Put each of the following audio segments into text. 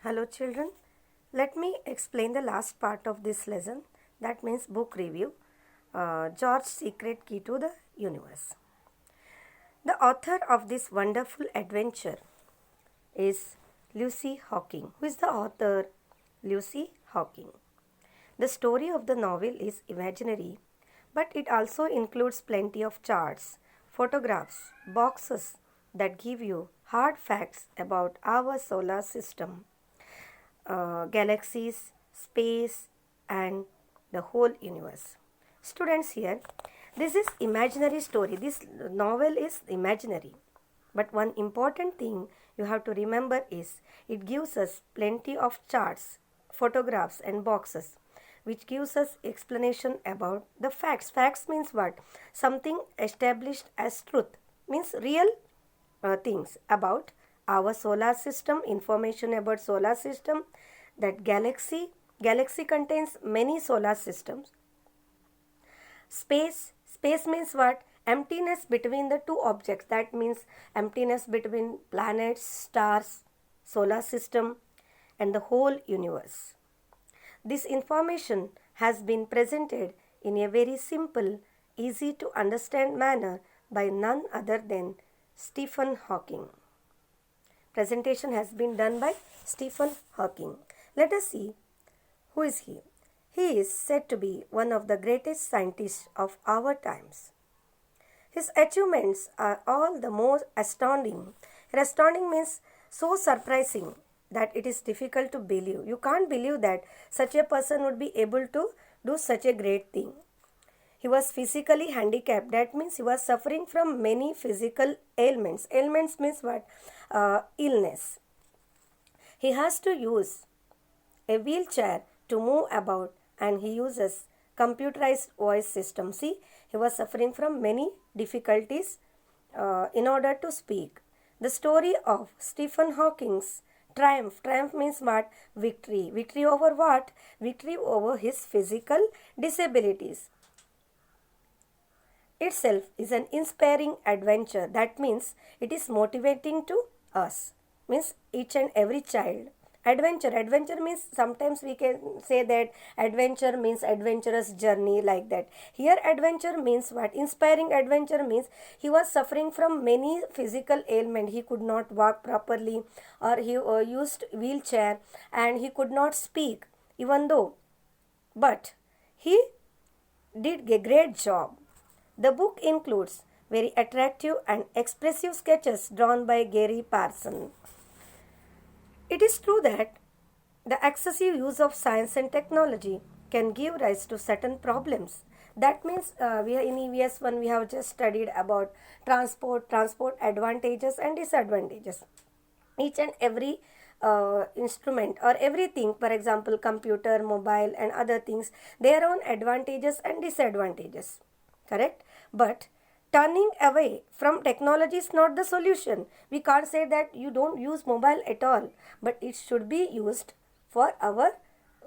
Hello children, let me explain the last part of this lesson, that means book review, George's Secret Key to the Universe. The author of this wonderful adventure is Lucy Hawking. Who is the author? Lucy Hawking. The story of the novel is imaginary, but it also includes plenty of charts, photographs, boxes that give you hard facts about our solar system, galaxies, space, and the whole universe. Students, here, this is imaginary story. This novel is imaginary. But one important thing you have to remember is it gives us plenty of charts, photographs, and boxes, which gives us explanation about the facts. Facts means what? Something established as truth, means real things about our solar system, information about solar system, that galaxy contains many solar systems. Space means what? Emptiness between the two objects, that means emptiness between planets, stars, solar system, and the whole universe. This information has been presented in a very simple, easy to understand manner by none other than Stephen Hawking. Presentation has been done by Stephen Hawking. Let us see who is he. He is said to be one of the greatest scientists of our times. His achievements are all the more astounding. Astounding means so surprising that it is difficult to believe. You can't believe that such a person would be able to do such a great thing. He was physically handicapped. That means he was suffering from many physical ailments. Ailments means what? Illness. He has to use a wheelchair to move about, and he uses computerized voice system. See, he was suffering from many difficulties in order to speak. The story of Stephen Hawking's triumph. Triumph means what? Victory. Victory over what? Victory over his physical disabilities itself is an inspiring adventure. That means it is motivating to us, means each and every child. Adventure means sometimes we can say that adventure means adventurous journey, like that. Here adventure means what? Inspiring adventure means he was suffering from many physical ailment. He could not walk properly, or he used wheelchair, and he could not speak even though, but he did a great job. The book includes very attractive and expressive sketches drawn by Gary Parsons. It is true that the excessive use of science and technology can give rise to certain problems. That means in EVS1 we have just studied about transport advantages and disadvantages. Each and every instrument or everything, for example computer, mobile and other things, their own advantages and disadvantages. Correct? But turning away from technology is not the solution. We can't say that you don't use mobile at all, but it should be used for our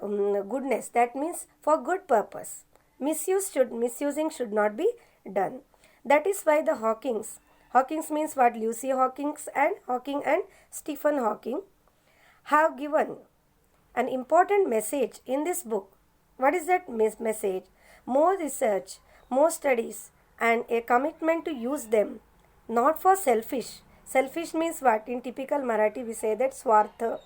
goodness. That means for good purpose. Misusing should not be done. That is why the Hawkings means what? Lucy Hawking and Stephen Hawking have given an important message in this book. What is that message? More research, more studies, and a commitment to use them, not for selfish. Selfish means what? In typical Marathi we say that swartha.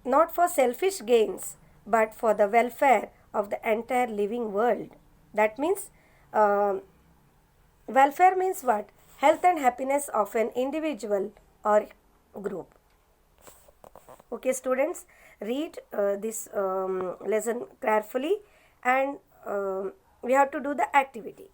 Not for selfish gains, but for the welfare of the entire living world. That means welfare means what? Health and happiness of an individual or group. Okay students, read this lesson carefully, and we have to do the activity.